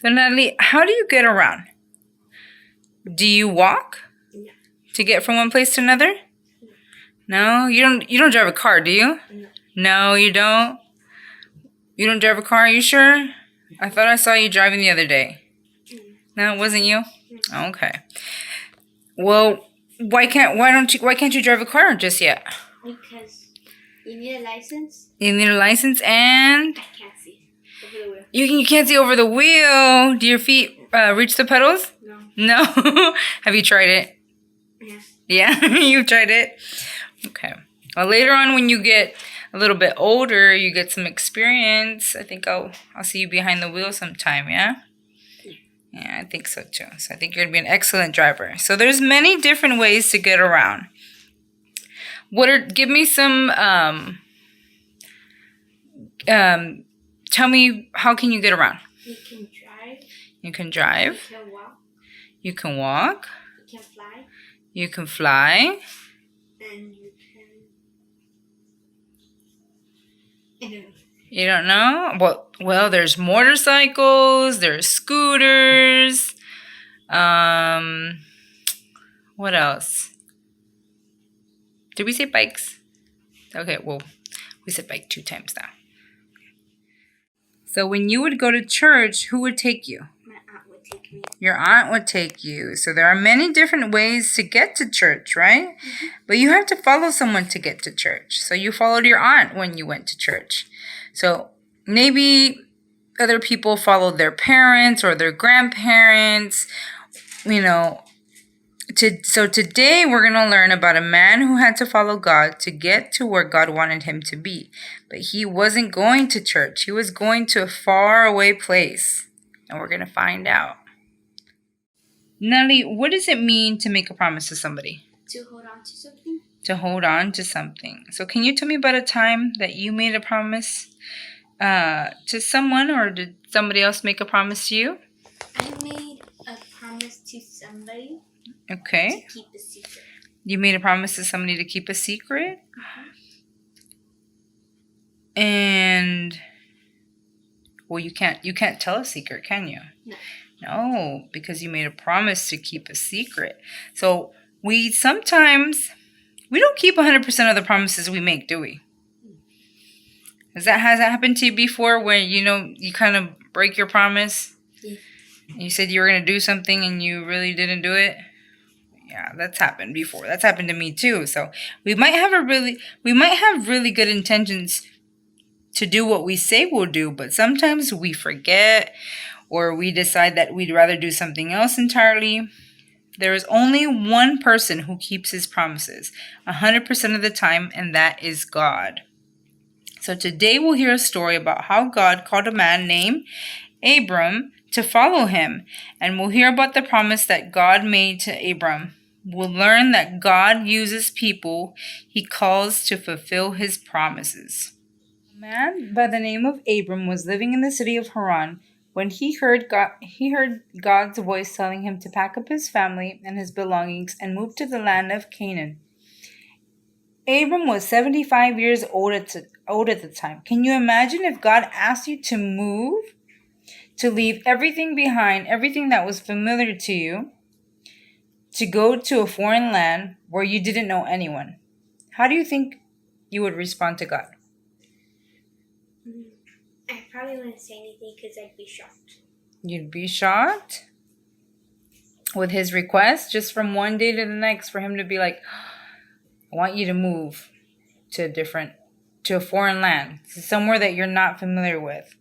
So Natalie, how do you get around? Do you walk? No. To get from one place to another? No, you don't drive a car, do you? No. No, you don't. You don't drive a car, are you sure? I thought I saw you driving the other day. No, it wasn't you? Okay. Well, why can't you drive a car just yet? Because you need a license. You need a license and I can't see over the wheel. you can't see over the wheel. Do your feet reach the pedals? No. No. Have you tried it? Yeah. Yeah, you've tried it? Okay. Well, later on when you get a little bit older, you get some experience, I think I'll see you behind the wheel sometime, yeah? Yeah, I think so too. So I think you're going to be an excellent driver. So there's many different ways to get around. Give me some, tell me, how can you get around? You can drive. You can drive. You can walk. You can walk. You can fly. You can fly. And you can... I don't know. You don't know? Well, there's motorcycles, there's scooters. What else? Did we say bikes? Okay, well, we said bike 2 times now. So when you would go to church, who would take you? My aunt would take me. Your aunt would take you. So there are many different ways to get to church, right? Mm-hmm. But you have to follow someone to get to church. So you followed your aunt when you went to church. So maybe other people followed their parents or their grandparents, So today we're going to learn about a man who had to follow God to get to where God wanted him to be. But he wasn't going to church. He was going to a faraway place. And we're going to find out. Nellie, what does it mean to make a promise to somebody? To hold on to something. To hold on to something. So can you tell me about a time that you made a promise to someone, or did somebody else make a promise to you? I made a promise to somebody. Okay. To keep a secret. You made a promise to somebody to keep a secret? Mm-hmm. And well, you can't tell a secret, can you? No. No, because you made a promise to keep a secret. So we don't keep 100% of the promises we make, do we? Has that happened to you before, where you kind of break your promise? Yeah. You said you were going to do something and you really didn't do it? Yeah, that's happened before. That's happened to me too. So we might have really good intentions to do what we say we'll do, but sometimes we forget, or we decide that we'd rather do something else entirely. There is only one person who keeps his promises 100% of the time, and that is God. So today we'll hear a story about how God called a man named Abram to follow him, and we'll hear about the promise that God made to Abram. We'll learn that God uses people he calls to fulfill his promises. A man by the name of Abram was living in the city of Haran when he heard God's voice telling him to pack up his family and his belongings and move to the land of Canaan. Abram was 75 years old at the time. Can you imagine if God asked you to move, to leave everything behind, everything that was familiar to you, to go to a foreign land where you didn't know anyone? How do you think you would respond to God? I probably wouldn't say anything because I'd be shocked. You'd be shocked with his request, just from one day to the next, for him to be like, I want you to move to a foreign land, to somewhere that you're not familiar with.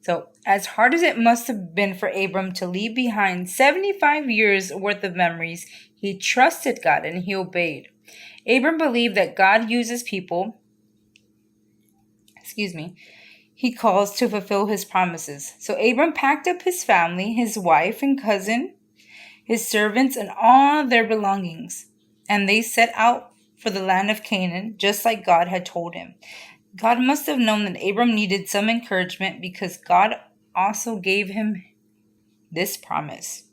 So as hard as it must have been for Abram to leave behind 75 years worth of memories, he trusted God and he obeyed. Abram believed that God uses people, he calls to fulfill his promises. So Abram packed up his family, his wife and cousin, his servants, and all their belongings. And they set out for the land of Canaan, just like God had told him. God must have known that Abram needed some encouragement, because God also gave him this promise.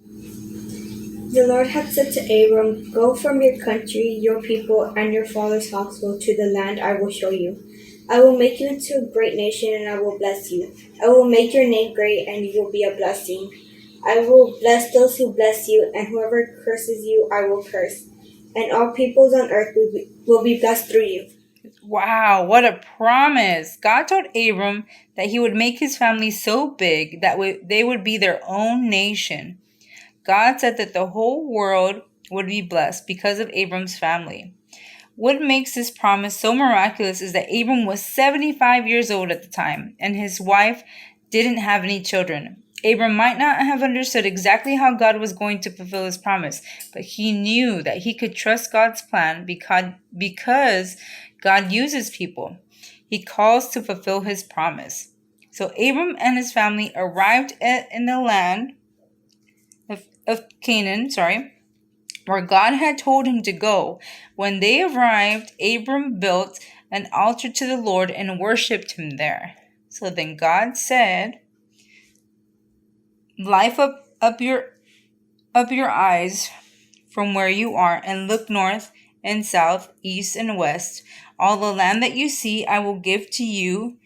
The Lord had said to Abram, "Go from your country, your people, and your father's household to the land I will show you. I will make you into a great nation, and I will bless you. I will make your name great, and you will be a blessing. I will bless those who bless you, and whoever curses you, I will curse. And all peoples on earth will be blessed through you. Wow, what a promise. God told Abram that he would make his family so big that they would be their own nation. God said that the whole world would be blessed because of Abram's family. What makes this promise so miraculous is that Abram was 75 years old at the time, and his wife didn't have any children. Abram might not have understood exactly how God was going to fulfill his promise, but he knew that he could trust God's plan because God uses people. He calls to fulfill his promise. So Abram and his family arrived in the land of Canaan, where God had told him to go. When they arrived, Abram built an altar to the Lord and worshipped him there. So then God said, "Lift up your eyes from where you are and look north and south, east and west. All the land that you see I will give to you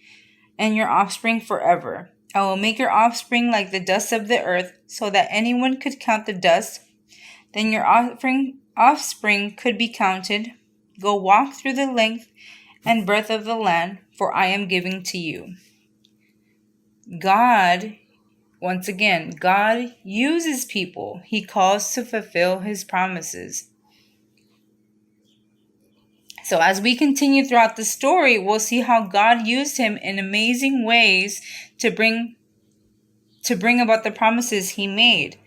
and your offspring forever. I will make your offspring like the dust of the earth, so that anyone could count the dust. Then your offspring could be counted. Go walk through the length and breadth of the land, for I am giving to you." God, once again, God uses people. He calls to fulfill his promises. So as we continue throughout the story, we'll see how God used him in amazing ways to bring about the promises he made.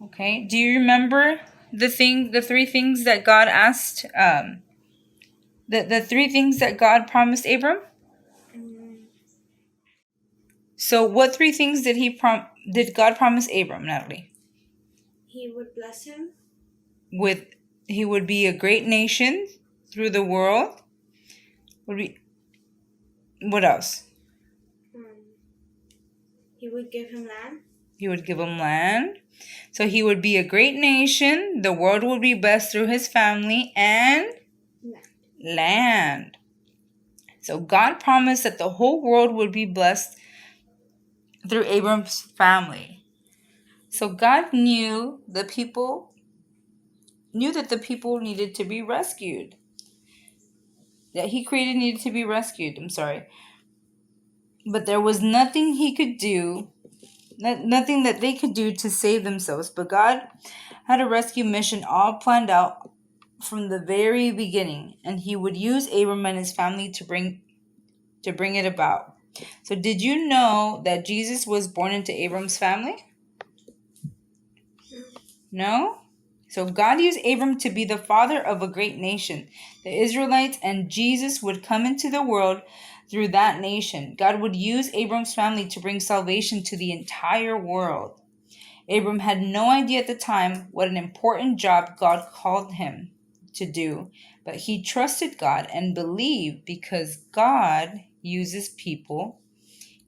Okay, do you remember the three things that God asked? The three things that God promised Abram. So, what three things did God promise Abram, Natalie? He would bless him. He would be a great nation through the world. What else? He would give him land. He would give him land. So he would be a great nation. The world would be blessed through his family and land. So God promised that the whole world would be blessed through Abram's family. So God knew that the people needed to be rescued. That he created needed to be rescued. But there was nothing he could do, nothing that they could do to save themselves. But God had a rescue mission all planned out from the very beginning, and he would use Abram and his family to bring it about. So did you know that Jesus was born into Abram's family? No? So God used Abram to be the father of a great nation, the Israelites, and Jesus would come into the world through that nation. God would use Abram's family to bring salvation to the entire world. Abram had no idea at the time what an important job God called him to do, but he trusted God and believed because God uses people.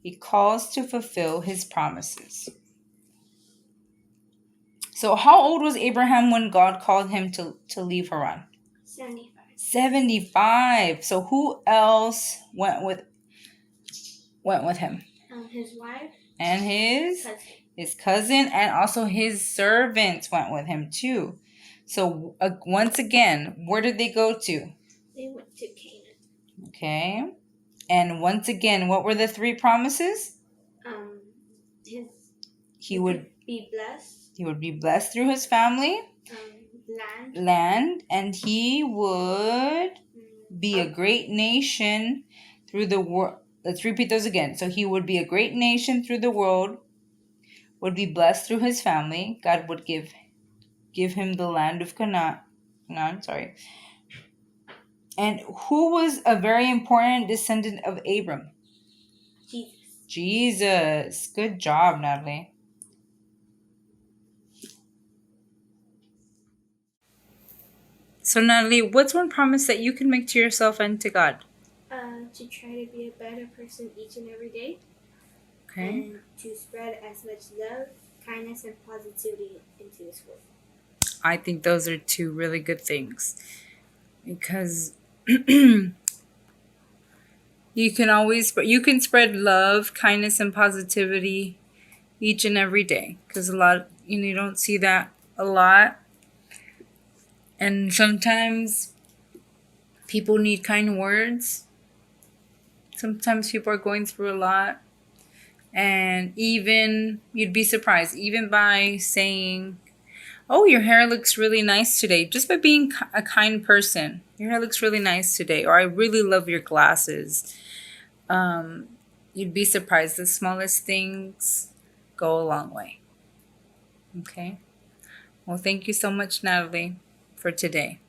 He calls to fulfill his promises. So how old was Abraham when God called him to leave Haran? 75. 75. So who else went with him? His wife. And his cousin, and also his servants went with him too. So once again, where did they go to? They went to Canaan. Okay. And once again, what were the three promises? He would be blessed. He would be blessed through his family. Land, and he would be a great nation through the world. Let's repeat those again. So he would be a great nation through the world, would be blessed through his family. God would give him the land of Canaan. And who was a very important descendant of Abram? Jesus. Good job, Natalie. So, Natalie, what's one promise that you can make to yourself and to God? To try to be a better person each and every day. Okay. And to spread as much love, kindness, and positivity into this world. I think those are two really good things. Because You can always, but you can spread love, kindness, and positivity each and every day, because a lot, you don't see that a lot. And sometimes people need kind words. Sometimes people are going through a lot. And even, you'd be surprised, even by saying, oh, your hair looks really nice today, just by being a kind person. Your hair looks really nice today. Or I really love your glasses. You'd be surprised. The smallest things go a long way. Okay? Well, thank you so much, Natalie, for today.